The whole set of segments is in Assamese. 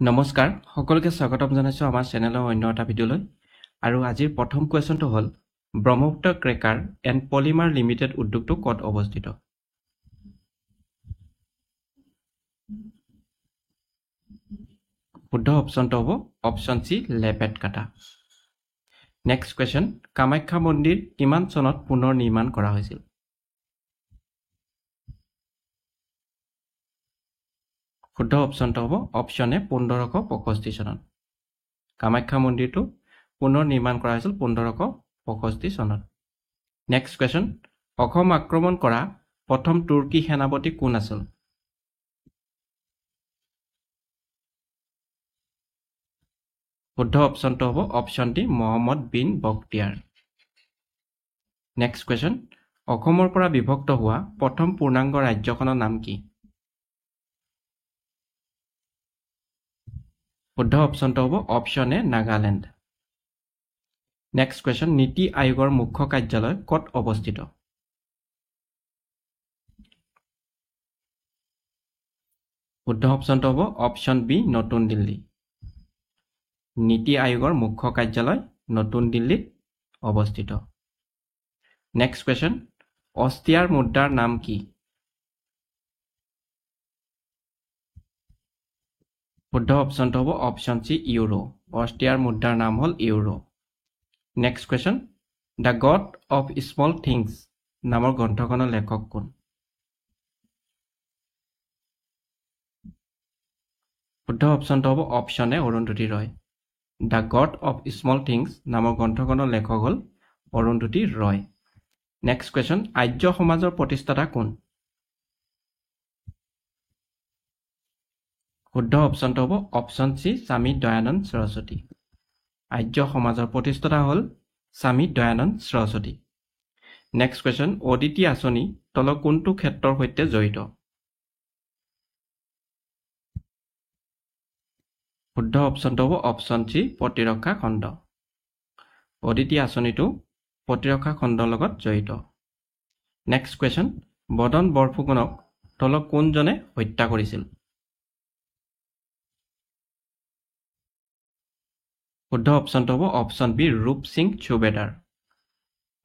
নমস্কাৰ সকলোকে স্বাগতম জনাইছো আমাৰ চেনেলৰ অন্য এটা ভিডিঅ'লৈ আৰু আজিৰ প্ৰথম কোৱেশ্যনটো হ'ল Brahmaputra cracker and polymer limited উদ্যোগটো ক'ত অৱস্থিত শুদ্ধ অপশ্যনটো হ'ব option C Lepetkata next question Kamakhya মন্দিৰ কিমান চনত পুনৰ নিৰ্মাণ কৰা হৈছিল শুদ্ধ অপশ্যনটো হ'ব অপশ্যন এ 1565 চনত কামাখ্যা মন্দিৰটো পুনৰ নিৰ্মাণ কৰা হৈছিল 1565 চনত নেক্সট কুৱেশ্যন অসম আক্ৰমণ কৰা প্ৰথম তুৰ্কী সেনাপতি কোন আছিল শুদ্ধ অপশ্যনটো হ'ব option D Muhammad bin Bakhtiyar next question অসমৰ পৰা বিভক্ত হোৱা প্ৰথম পূৰ্ণাংগ ৰাজ্যখনৰ নাম কি শুদ্ধ অপশ্যনটো হ'ব option A Nagaland next question নীতি আয়োগৰ মুখ্য কাৰ্যালয় ক'ত অৱস্থিত শুদ্ধ অপশ্যনটো হ'ব অপশ্যন বি নতুন দিল্লী নীতি আয়োগৰ মুখ্য কাৰ্যালয় নতুন দিল্লীত অৱস্থিত নেক্সট কুৱেশ্যন অষ্ট্ৰিয়াৰ মুদ্ৰাৰ নাম কি শুদ্ধ অপশ্যনটো হ'ব অপশ্যন চি ইউৰো অষ্ট্ৰিয়াৰ মুদ্ৰাৰ নাম হ'ল euro next question the god of small things নামৰ গ্ৰন্থখনৰ লেখক কোন শুদ্ধ অপশ্যনটো হ'ব option A Arundhati Roy the god of small things নামৰ গ্ৰন্থখনৰ লেখক হ'ল অৰুন্ধতী ৰয় নেক্সট কুৱেশ্যন আৰ্য সমাজৰ প্ৰতিষ্ঠাতা কোন শুদ্ধ অপশ্যনটো হ'ব অপশ্যন চি স্বামী দয়ানন্দ সৰস্বতী আৰ্য সমাজৰ প্ৰতিষ্ঠাতা হ'ল স্বামী দয়ানন্দ সৰস্বতী নেক্সট কুৱেশ্যন অদিতি আঁচনি তলৰ কোনটো ক্ষেত্ৰৰ সৈতে জড়িত শুদ্ধ অপশ্যনটো হ'ব অপশ্যন চি প্ৰতিৰক্ষা খণ্ড অদিতি আঁচনিটো প্ৰতিৰক্ষা খণ্ডৰ লগত জড়িত নেক্সট কুৱেশ্যন বদন বৰফুকনক তলৰ কোনজনে হত্যা কৰিছিল শুদ্ধ অপশ্যনটো হ'ব অপশ্যন বি ৰূপ সিং ছুবেদাৰ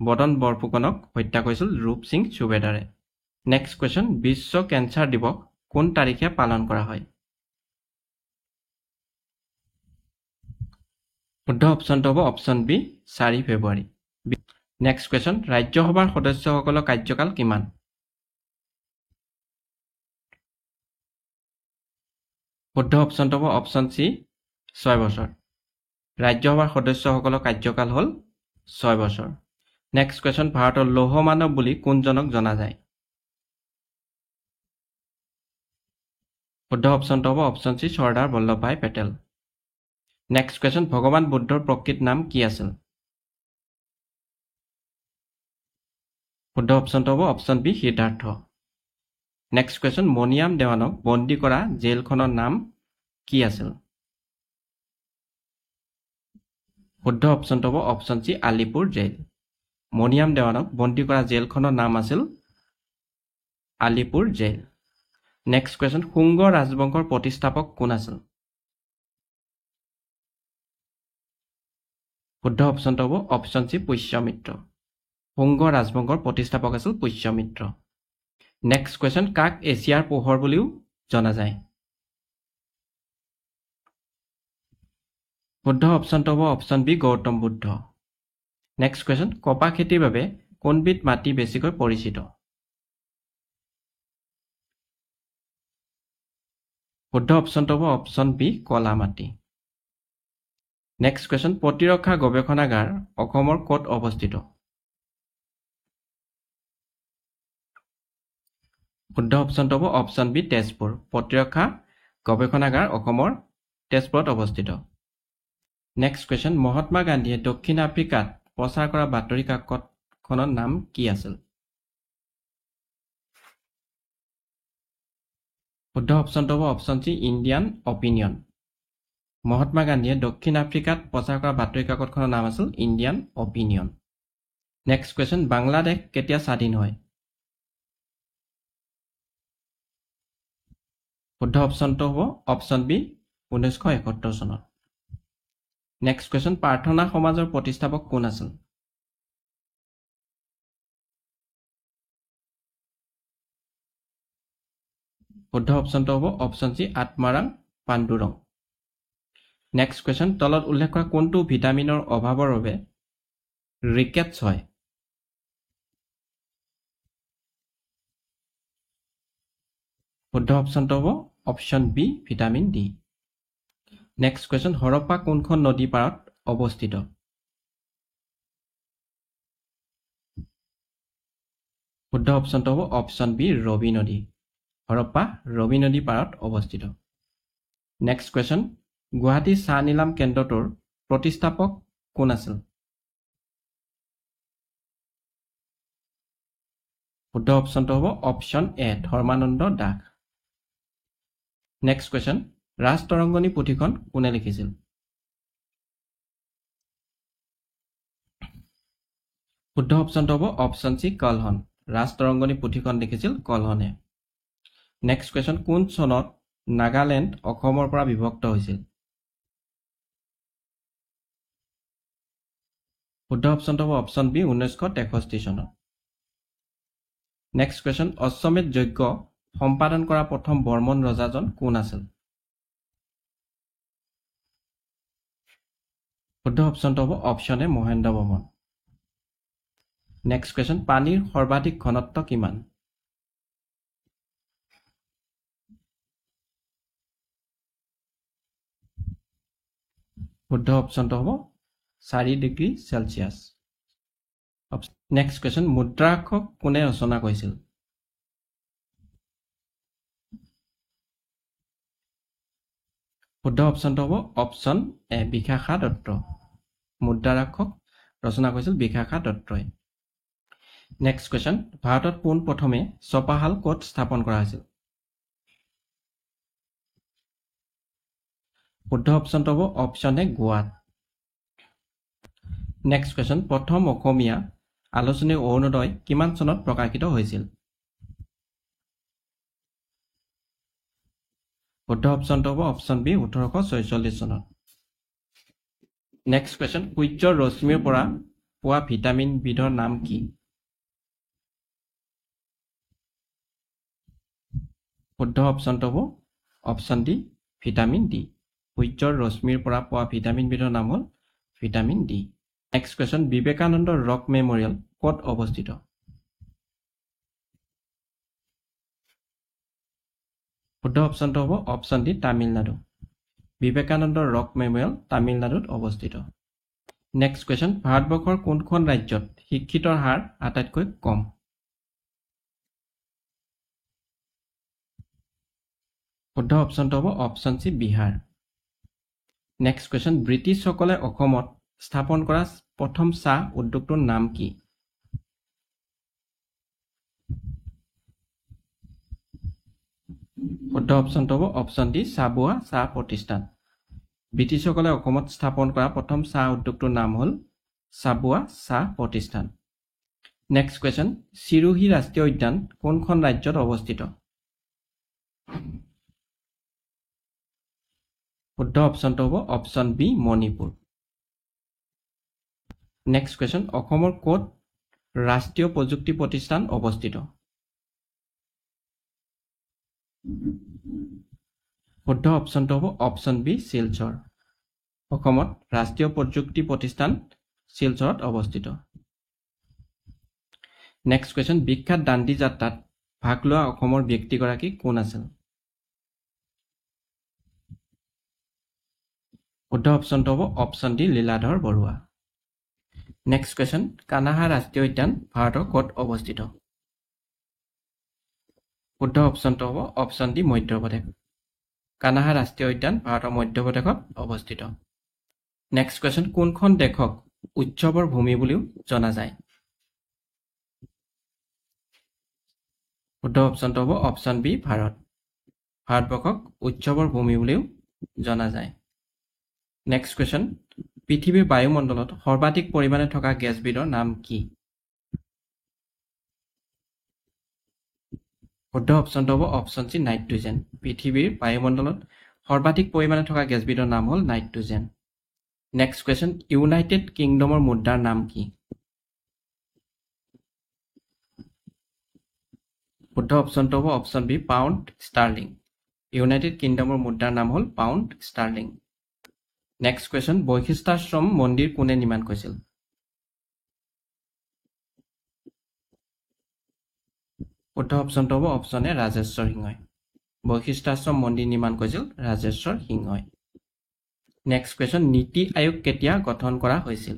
বদন বৰফুকনক হত্যা কৰিছিল ৰূপ সিং ছুবেদাৰে নেক্সট কুৱেশ্যন বিশ্ব কেঞ্চাৰ দিৱস কোন তাৰিখে পালন কৰা হয় শুদ্ধ অপশ্যনটো হ'ব অপশ্যন বি 4 ফেব্ৰুৱাৰী নেক্সট কুৱেশ্যন ৰাজ্যসভাৰ সদস্যসকলৰ কাৰ্যকাল কিমান শুদ্ধ অপশ্যনটো হ'ব অপশ্যন চি 6 বছৰ ৰাজ্যসভাৰ সদস্যসকলৰ কাৰ্যকাল হ'ল 6 বছৰ নেক্সট কুৱেশ্যন ভাৰতৰ লৌহ মানৱ বুলি কোনজনক জনা যায় শুদ্ধ অপশ্যনটো হ'ব option C Sardar Vallabhbhai Patel next question ভগৱান বুদ্ধৰ প্ৰকৃত নাম কি আছিল শুদ্ধ অপশ্যনটো হ'ব option B Siddhartha next question Maniram দেৱানক বন্দী কৰা জেলখনৰ নাম কি আছিল শুদ্ধ অপশ্যনটো হ'ব option C Alipur jail Maniram দেৱানক বন্দী কৰা জেলখনৰ নাম আছিল Alipur jail next question Shunga ৰাজবংশৰ প্ৰতিষ্ঠাপক কোন আছিল শুদ্ধ অপশ্যনটো হ'ব অপশ্যন চি পুষ্যমিত্ৰ শুংগ ৰাজবংশৰ প্ৰতিষ্ঠাপক আছিল পুষ্যমিত্ৰ নেক্সট কুৱেশ্যন কাক এছিয়াৰ পোহৰ বুলিও জনা যায় শুদ্ধ অপশ্যনটো হ'ব option B Gautam Buddha next question কপাহ খেতিৰ বাবে কোনবিধ মাটি বেছিকৈ পৰিচিত শুদ্ধ অপশ্যনটো হ'ব অপশ্যন বি কলা মাটি নেক্সট কুৱেশ্যন প্ৰতিৰক্ষা গৱেষণাগাৰ অসমৰ ক'ত অৱস্থিত শুদ্ধ অপশ্যনটো হ'ব অপশ্যন বি তেজপুৰ প্ৰতিৰক্ষা গৱেষণাগাৰ অসমৰ তেজপুৰত অৱস্থিত নেক্সট কুৱেশ্যন মহাত্মা গান্ধীয়ে দক্ষিণ আফ্ৰিকাত প্ৰচাৰ কৰা বাতৰি কাকতখনৰ নাম কি আছিল শুদ্ধ অপশ্যনটো হ'ব option C Indian opinion Mahatma গান্ধীয়ে দক্ষিণ আফ্ৰিকাত প্ৰচাৰ কৰা বাতৰি কাকতখনৰ নাম আছিল Indian opinion next question Bangladesh কেতিয়া স্বাধীন হয় শুদ্ধ অপশ্যনটো হ'ব অপশ্যন বি 1971 চনত নেক্সট কোৱেশ্চন প্ৰাৰ্থনা সমাজৰ প্ৰতিষ্ঠাপক কোন আছিল শুদ্ধ অপচনটো হ'ব option C Atmaram Pandurang next question তলত উল্লেখ কৰা কোনটো ভিটামিনৰ অভাৱৰ বাবে ৰিকেটছ হয় শুদ্ধ অপচনটো হ'ব option B vitamin D next question Harappa কোনখন নদী পাৰত অৱস্থিত শুদ্ধ অপচনটো হ'ব অপচন বি ৰবি নদী হৰপ্পা ৰবি নদী পাৰত অৱস্থিত নেক্সট কোৱেশ্চন গুৱাহাটী চাহ নিলাম কেন্দ্ৰটোৰ প্ৰতিষ্ঠাপক কোন আছিল শুদ্ধ অপচনটো হ'ব অপচন এ ধৰ্মানন্দ দাস নেক্সট কোৱেশ্চন ৰাজ তৰংগনী পুথিখন কোনে লিখিছিল শুদ্ধ অপচনটো হ'ব অপচন সি কলহন ৰাজ তৰংগনী পুথিখন লিখিছিল কলহনে নেক্সট কোৱেশ্চন কোন চনত নাগালেণ্ড অসমৰ পৰা বিভক্ত হৈছিল শুদ্ধ অপচনটো হ'ব অপচন বি 1963 চনত নেক্সট কোৱেশ্চন অশ্বমেধ যজ্ঞ সম্পাদন কৰা প্ৰথম বৰ্মন ৰজাজন কোন আছিল শুদ্ধ অপচনটো হ'ব অপচন এ মহেন্দ্ৰ বৰ্মন নেক্সট কোৱেশ্চন পানীৰ সৰ্বাধিক ঘনত্ব কিমান শুদ্ধ অপচনটো হ'ব 4 ডিগ্ৰী সেলসিয়াছ নেক্সট কোৱেশ্চন মুদ্ৰাক্ষক কোনে ৰচনা কৰিছিল শুদ্ধ অপচনটো হ'ব অপচন এ বিশাখা দত্ত মুদ্ৰাক্ষক ৰচনা কৰিছিল বিশাখা দত্তই নেক্সট কোৱেশ্চন ভাৰতত পোন প্ৰথমে ছপাহাল ক'ত স্থাপন কৰা হৈছিল শুদ্ধ অপচনটো হ'ব অপচন এ গোৱাত নেক্সট কোৱেশ্চন প্ৰথম অসমীয়া আলোচনী অৰুণোদয় কিমান চনত প্ৰকাশিত হৈছিল শুদ্ধ অপচনটো হ'ব অপচন বি 1846 চনত নেক্সট কোৱেশ্চন সূৰ্যৰ ৰশ্মিৰ পৰা পোৱা ভিটামিন বিধৰ নাম কি শুদ্ধ অপচনটো হ'ব অপচন ডি ভিটামিন ডি সূৰ্যৰ ৰশ্মিৰ পৰা পোৱা ভিটামিন বিধৰ নাম হ'ল vitamin D next question Vivekananda rock memorial ক'ত অৱস্থিত শুদ্ধ অপচনটো হ'ব option D Tamil Nadu Vivekananda rock memorial তামিলনাডুত অৱস্থিত নেক্সট কোৱেশ্চন ভাৰতবৰ্ষৰ কোনখন ৰাজ্যত শিক্ষিতৰ হাৰ আটাইতকৈ কম শুদ্ধ অপচনটো হ'ব option C Bihar next question ব্ৰিটিছসকলে অসমত স্থাপন কৰা প্ৰথম চাহ উদ্যোগটোৰ নাম কি শুদ্ধ অপচনটো হ'ব অপচন ডি চাবুৱা চাহ প্ৰতিষ্ঠান ব্ৰিটিছসকলে অসমত স্থাপন কৰা প্ৰথম চাহ উদ্যোগটোৰ নাম হ'ল চাবুৱা চাহ প্ৰতিষ্ঠান নেক্সট কোৱেশ্চন চিৰোহী ৰাষ্ট্ৰীয় উদ্যান কোনখন ৰাজ্যত অৱস্থিত শুদ্ধ অপচনটো হ'ব option B Manipur next question অসমৰ ক'ত ৰাষ্ট্ৰীয় প্ৰযুক্তি প্ৰতিষ্ঠান অৱস্থিত শুদ্ধ অপচনটো হ'ব অপচন বি শিলচৰ অসমত ৰাষ্ট্ৰীয় প্ৰযুক্তি প্ৰতিষ্ঠান শিলচৰত অৱস্থিত নেক্সট কোৱেশ্চন বিখ্যাত দাণ্ডী যাত্ৰাত ভাগ লোৱা অসমৰ ব্যক্তিগৰাকী কোন আছিল শুদ্ধ অপচনটো হ'ব option D Liladhar Barua next question Kanha ৰাষ্ট্ৰীয় উদ্যান ভাৰতৰ ক'ত অৱস্থিত শুদ্ধ অপচনটো হ'ব অপচন ডি মধ্যপ্ৰদেশ কানাহা ৰাষ্ট্ৰীয় উদ্যান ভাৰতৰ মধ্যপ্ৰদেশত অৱস্থিত নেক্সট কোৱেশ্চন কোনখন দেশক উৎসৱৰ ভূমি বুলিও জনা যায় শুদ্ধ অপচনটো হ'ব অপচন বি ভাৰতবৰ্ষক উৎসৱৰ ভূমি বুলিও জনা যায় নেক্সট কোৱেশ্চন পৃথিৱীৰ বায়ুমণ্ডলত সৰ্বাধিক পৰিমাণে থকা গেছবিধৰ নাম কি শুদ্ধ অপচনটো হ'ব অপচন সি নাইট্ৰজেন পৃথিৱীৰ বায়ুমণ্ডলত সৰ্বাধিক পৰিমাণে থকা গেছবিধৰ নাম হ'ল নাইট্ৰজেন। নেক্সট কুৱেশ্যন, ইউনাইটেড কিংডমৰ মুদ্ৰাৰ নাম কি? শুদ্ধ অপশ্যনটো হ'ব option B pound sterling. United কিংডমৰ মুদ্ৰাৰ নাম হ'ল পাউণ্ড ষ্টাৰ্লিং। নেক্সট কুৱেশ্যন, বৈশিষ্ট্যাশ্ৰম মন্দিৰ কোনে নিৰ্মাণ কৰিছিল? শুদ্ধ অপশ্যনটো হ'ব অপশ্যন এ ৰাজেশ্বৰ সিংহই। বৈশিষ্ট্যাশ্ৰম মন্দিৰ নিৰ্মাণ কৰিছিল ৰাজেশ্বৰ সিংহই। নেক্সট কুৱেশ্যন, নীতি আয়োগ কেতিয়া গঠন কৰা হৈছিল?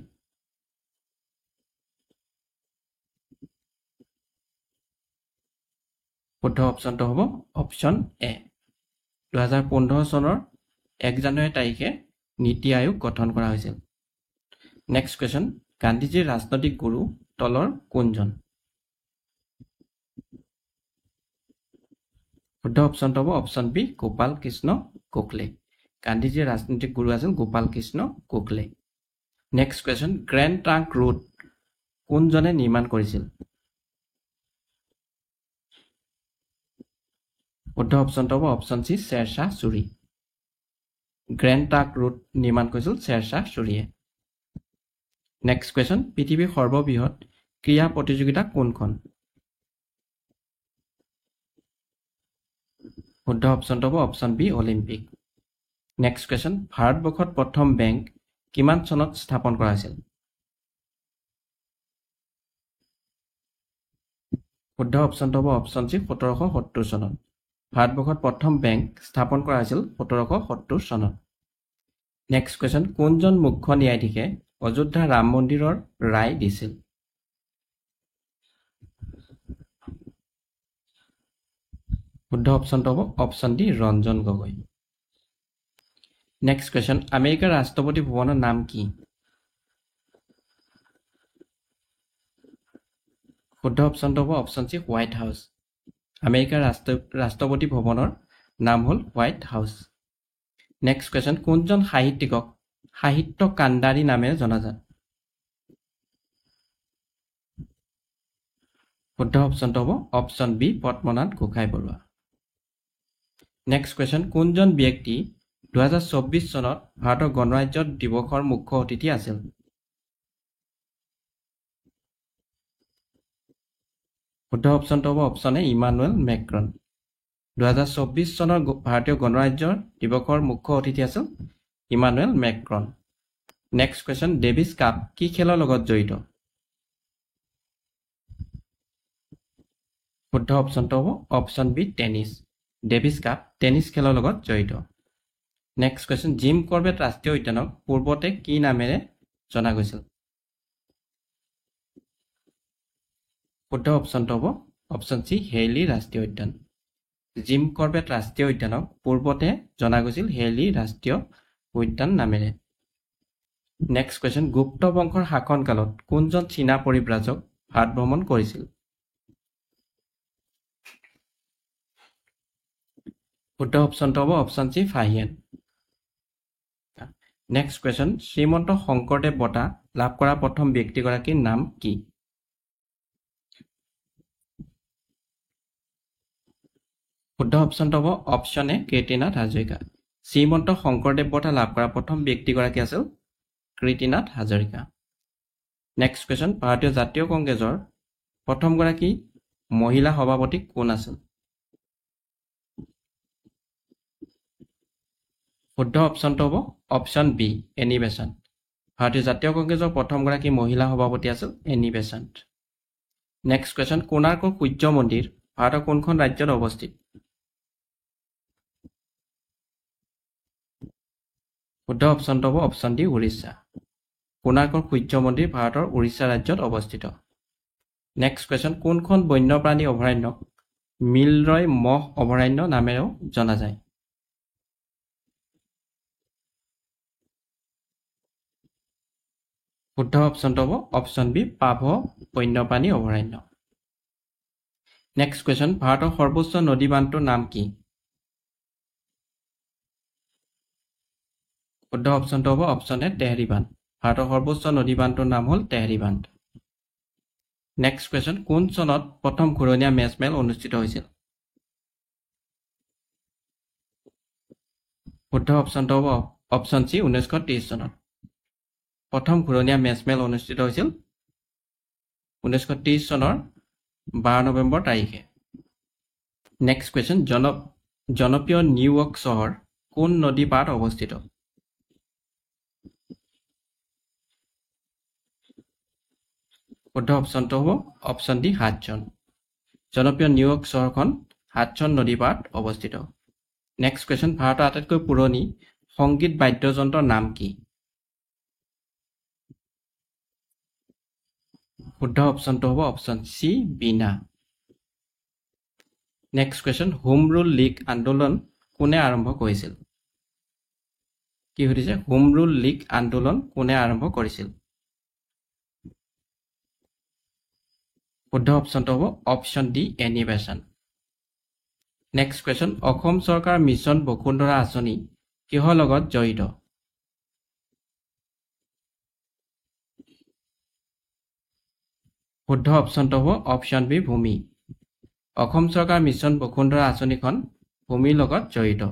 শুদ্ধ অপশ্যনটো হ'ব অপশ্যন এ 2015 চনৰ 1 জানুৱাৰী তাৰিখে নীতি আয়োগ গঠন কৰা হৈছিল। নেক্সট কুৱেশ্যন, গান্ধীজীৰ ৰাজনৈতিক গুৰু তলৰ কোনজন? শুদ্ধ অপশ্যনটো হ'ব অপশ্যন বি গোপাল কৃষ্ণ গোখলে। গান্ধীজীৰ ৰাজনৈতিক গুৰু আছিল Gopal Krishna Gokhale. Next question, grand trunk road কোনজনে নিৰ্মাণ কৰিছিল? শুদ্ধ অপশ্যনটো হ'ব অপশ্যন চি শ্বেৰশ্বাহ চুৰি। গ্ৰেণ্ড ট্ৰাংক ৰোড নিৰ্মাণ কৰিছিল শ্বেৰশ্বাহ চুৰিয়ে। নেক্সট কুৱেশ্যন, পৃথিৱীৰ সৰ্ববৃহৎ ক্ৰীড়া প্ৰতিযোগিতা কোনখন? শুদ্ধ অপশ্যনটো হ'ব option B Olympic. Next question, ভাৰতবৰ্ষত প্ৰথম বেংক কিমান চনত স্থাপন কৰা হৈছিল? শুদ্ধ অপশ্যনটো হ'ব অপশ্যন চি 1770 চনত। ভাৰতবৰ্ষত প্ৰথম বেংক স্থাপন কৰা হৈছিল 1770 চনত। নেক্সট কুৱেশ্যন, কোনজন মুখ্য ন্যায়াধীশে অযোধ্যা ৰাম মন্দিৰৰ ৰায় দিছিল? শুদ্ধ অপশ্যনটো হ'ব option D Ranjan Gogoi. Next question, আমেৰিকাৰ ৰাষ্ট্ৰপতি ভৱনৰ নাম কি? শুদ্ধ অপশ্যনটো হ'ব অপশ্যন চি হোৱাইট হাউচ। আমেৰিকাৰ ৰাষ্ট্ৰপতি ভৱনৰ নাম হ'ল হোৱাইট হাউচ। নেক্সট কুৱেশ্যন, কোনজন সাহিত্যিকক সাহিত্য কাণ্ডাৰী নামেৰে জনাজাত? শুদ্ধ অপশ্যনটো হ'ব option B Padmanath Gohain Baruah. Next question, কোনজন ব্যক্তি 2024 চনত ভাৰতৰ গণৰাজ্য দিৱসৰ মুখ্য অতিথি আছিল? শুদ্ধ অপশ্যনটো হ'ব অপশ্যন এ ইমানুৱেল মেক্ৰন। 2024 চনৰ ভাৰতীয় গণৰাজ্য দিৱসৰ মুখ্য অতিথি আছিল Emmanuel Macron. Next question, Davis Cup কি খেলৰ লগত জড়িত? শুদ্ধ অপশ্যনটো হ'ব option B tennis. Davis Cup tennis খেলৰ লগত জড়িত। নেক্সট কুৱেশ্যন, জিম কৰবেট ৰাষ্ট্ৰীয় উদ্যানক পূৰ্বতে কি নামেৰে জনা গৈছিল? শুদ্ধ অপশ্যনটো হ'ব অপশ্যন চি হেইলি ৰাষ্ট্ৰীয় উদ্যান। জিম কৰবেট ৰাষ্ট্ৰীয় উদ্যানক পূৰ্বতে জনা গৈছিল হেইলি ৰাষ্ট্ৰীয় উদ্যান নামেৰে। নেক্সট কুৱেশ্যন, গুপ্ত বংশৰ শাসনকালত কোনজন চীনা পৰিব্ৰাজক ভাৰত ভ্ৰমণ কৰিছিল? শুদ্ধ অপশ্যনটো হ'ব option C Fa-Hien. Next question, Srimanta Sankardev বঁটা লাভ কৰা প্ৰথম ব্যক্তিগৰাকীৰ নাম কি? শুদ্ধ অপশ্যনটো হ'ব অপশ্যন এ কীৰ্তিনাথ হাজৰিকা। শ্ৰীমন্ত শংকৰদেৱ বঁটা লাভ কৰা প্ৰথম ব্যক্তিগৰাকী আছিল কীৰ্তিনাথ হাজৰিকা। নেক্সট কুৱেশ্যন, ভাৰতীয় জাতীয় কংগ্ৰেছৰ প্ৰথমগৰাকী মহিলা সভাপতি কোন আছিল? শুদ্ধ অপশ্যনটো হ'ব অপশ্যন বি এনি বেচাণ্ট। ভাৰতীয় জাতীয় কংগ্ৰেছৰ প্ৰথমগৰাকী মহিলা সভাপতি আছিল এনি বেচাণ্ট। নেক্সট কুৱেশ্যন, কোণাৰ্কৰ সূৰ্য মন্দিৰ ভাৰতৰ কোনখন ৰাজ্যত অৱস্থিত? শুদ্ধ অপশ্যনটো হ'ব অপশ্যন ডি উৰিষ্যা। কোণাৰ্কৰ সূৰ্য মন্দিৰ ভাৰতৰ উৰিষ্যা ৰাজ্যত অৱস্থিত। নেক্সট কুৱেশ্যন, কোনখন বন্যপ্ৰাণী অভয়াৰণ্যক মিলৰয় মহ অভয়াৰণ্য নামেৰেও জনা যায়? শুদ্ধ অপশ্যনটো হ'ব অপশ্যন বি পাভ বন্যপ্ৰাণী অভয়াৰণ্য। নেক্সট কুৱেশ্যন, ভাৰতৰ সৰ্বোচ্চ নদী বান্ধটোৰ নাম কি? শুদ্ধ অপশ্যনটো হ'ব অপশ্যন এ তেহৰী বান্ধ। ভাৰতৰ সৰ্বোচ্চ নদী বান্ধটোৰ নাম হ'ল তেহৰী বান্ধ। নেক্সট কুৱেশ্যন, কোন চনত প্ৰথম ঘূৰণীয়া মেচ মেল অনুষ্ঠিত হৈছিল? শুদ্ধ অপশ্যনটো হ'ব অপশ্যন চি 1930 চনত প্ৰথম ঘূৰণীয়া মেচমেল অনুষ্ঠিত হৈছিল 1930 চনৰ 12 নৱেম্বৰ তাৰিখে নেক্সট কুৱেশ্যন জনপ্ৰিয় নিউয়ৰ্ক চহৰ কোন নদী পাৰত অৱস্থিত শুদ্ধ অপশ্যনটো হ'ব অপশ্যন ডি হাডছন জনপ্ৰিয় নিউয়ৰ্ক চহৰখন হাডছন নদী পাৰত অৱস্থিত নেক্সট কুৱেশ্যন ভাৰতৰ আটাইতকৈ পুৰণি সংগীত বাদ্যযন্ত্ৰৰ নাম কি শুদ্ধ অপশ্যনটো হ'ব option C Bina next question home rule league আন্দোলন কোনে আৰম্ভ কৰিছিল কি সুধিছে হোম ৰুল লীগ আন্দোলন কোনে আৰম্ভ কৰিছিল শুদ্ধ অপশ্যনটো হ'ব option D Annie Besant next question Assam চৰকাৰ মিছন বসুন্ধৰা আঁচনি কিহৰ লগত জড়িত শুদ্ধ অপশ্যনটো হ'ব অপশ্যন বি ভূমি অসম চৰকাৰ মিছন বসুন্ধৰা আঁচনিখন ভূমিৰ লগত জড়িত